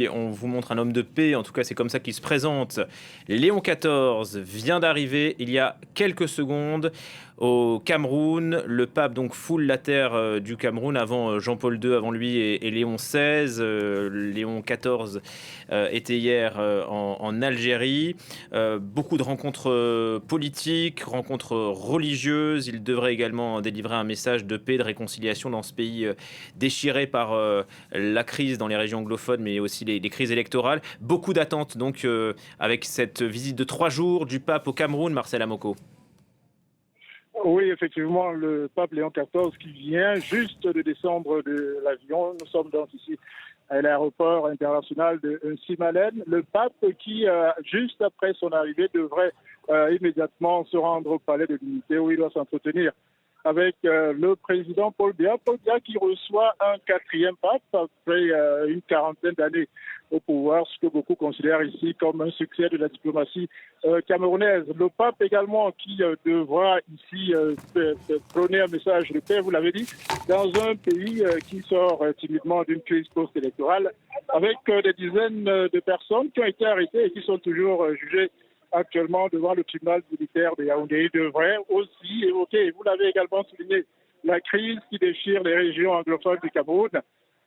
Et on vous montre un homme de paix, en tout cas c'est comme ça qu'il se présente. Léon XIV vient d'arriver il y a quelques secondes au Cameroun. Le pape donc foule la terre du Cameroun avant Jean-Paul II, avant lui et Léon XVI. Léon XIV était hier en Algérie. Beaucoup de rencontres politiques, rencontres religieuses. Il devrait également délivrer un message de paix, de réconciliation dans ce pays déchiré par la crise dans les régions anglophones, mais aussi les crises électorales. Beaucoup d'attentes donc avec cette visite de 3 jours du pape au Cameroun, Marcel Amoko. Oui, effectivement, le pape Léon XIV qui vient juste de descendre de l'avion. Nous sommes donc ici à l'aéroport international de Simalène. Le pape qui, juste après son arrivée, devrait immédiatement se rendre au palais de l'Unité où il doit s'entretenir avec le président Paul Biya. Paul Biya qui reçoit un quatrième pape après une quarantaine d'années au pouvoir, ce que beaucoup considèrent ici comme un succès de la diplomatie camerounaise. Le pape également qui devra ici prôner un message de paix, vous l'avez dit, dans un pays qui sort timidement d'une crise post-électorale, avec des dizaines de personnes qui ont été arrêtées et qui sont toujours jugées actuellement devant le tribunal militaire de Yaoundé. Il devrait aussi évoquer, vous l'avez également souligné, la crise qui déchire les régions anglophones du Cameroun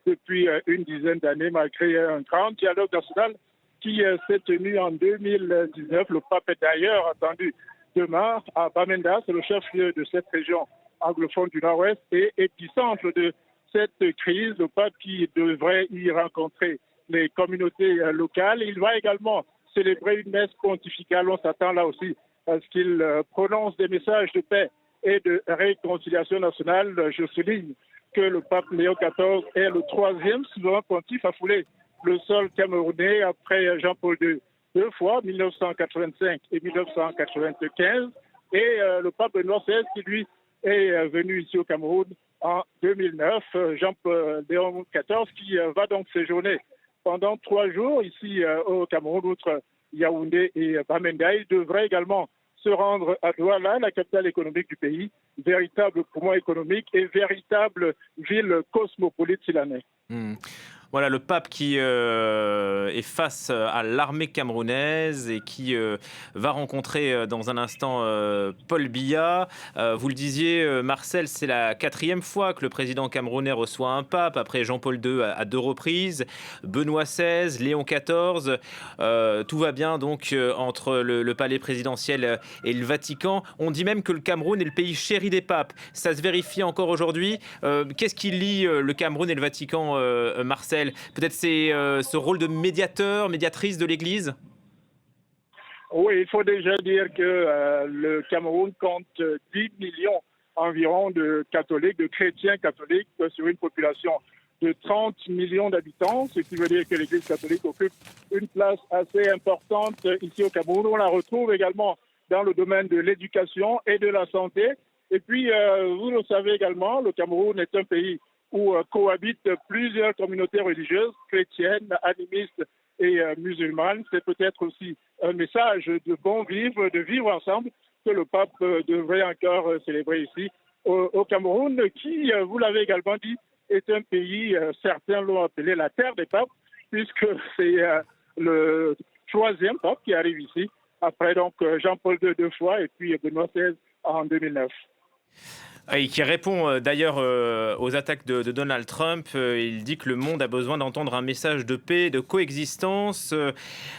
depuis une dizaine d'années, malgré un grand dialogue national qui s'est tenu en 2019. Le pape est d'ailleurs attendu demain à Bamenda, c'est le chef-lieu de cette région anglophone du Nord-Ouest et épicentre de cette crise. Le pape qui devrait y rencontrer les communautés locales. Il va également célébrer une messe pontificale. On s'attend là aussi à ce qu'il prononce des messages de paix et de réconciliation nationale. Je souligne que le pape Léon XIV est le troisième souverain pontife à fouler le sol camerounais après Jean-Paul II, 2 fois, 1985 et 1995, et le pape Benoît XVI qui lui est venu ici au Cameroun en 2009. Jean-Paul Léon XIV qui va donc séjourner pendant 3 jours ici au Cameroun, outre Yaoundé et Bamenda. Il devrait également se rendre à Douala, la capitale économique du pays, véritable poumon économique et véritable ville cosmopolite s'il en est. Voilà le pape qui est face à l'armée camerounaise et qui va rencontrer dans un instant Paul Biya. Vous le disiez, Marcel, c'est la 4e fois que le président camerounais reçoit un pape, après Jean-Paul II à 2 reprises, Benoît XVI, Léon XIV. Tout va bien donc entre le palais présidentiel et le Vatican. On dit même que le Cameroun est le pays chéri des papes. Ça se vérifie encore aujourd'hui. Qu'est-ce qui lie le Cameroun et le Vatican, Marcel? Peut-être c'est ce rôle de médiateur, médiatrice de l'Église? Oui, il faut déjà dire que le Cameroun compte 10 millions environ de catholiques, de chrétiens catholiques sur une population de 30 millions d'habitants, ce qui veut dire que l'Église catholique occupe une place assez importante ici au Cameroun. On la retrouve également dans le domaine de l'éducation et de la santé. Et puis, vous le savez également, le Cameroun est un pays où cohabitent plusieurs communautés religieuses, chrétiennes, animistes et musulmanes. C'est peut-être aussi un message de bon vivre, de vivre ensemble, que le pape devrait encore célébrer ici au Cameroun, qui, vous l'avez également dit, est un pays, certains l'ont appelé la terre des papes, puisque c'est le 3e pape qui arrive ici, après donc Jean-Paul II 2 fois et puis Benoît XVI en 2009. Et qui répond d'ailleurs aux attaques de Donald Trump. Il dit que le monde a besoin d'entendre un message de paix, de coexistence.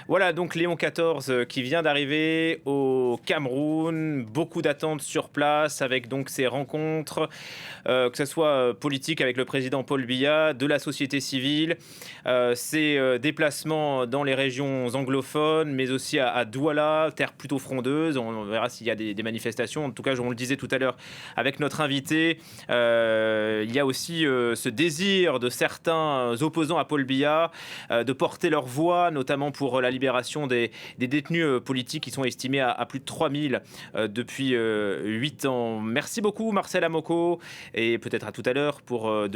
Voilà donc Léon XIV qui vient d'arriver au Cameroun. Beaucoup d'attentes sur place avec donc ces rencontres, que ce soit politique avec le président Paul Biya, de la société civile, ces déplacements dans les régions anglophones, mais aussi à Douala, terre plutôt frondeuse. On verra s'il y a des manifestations. En tout cas, on le disait tout à l'heure avec notre invité, il y a aussi ce désir de certains opposants à Paul Biya de porter leur voix, notamment pour la libération des détenus politiques qui sont estimés à plus de 3000 depuis 8 ans. Merci beaucoup Marcel Amoko et peut-être à tout à l'heure pour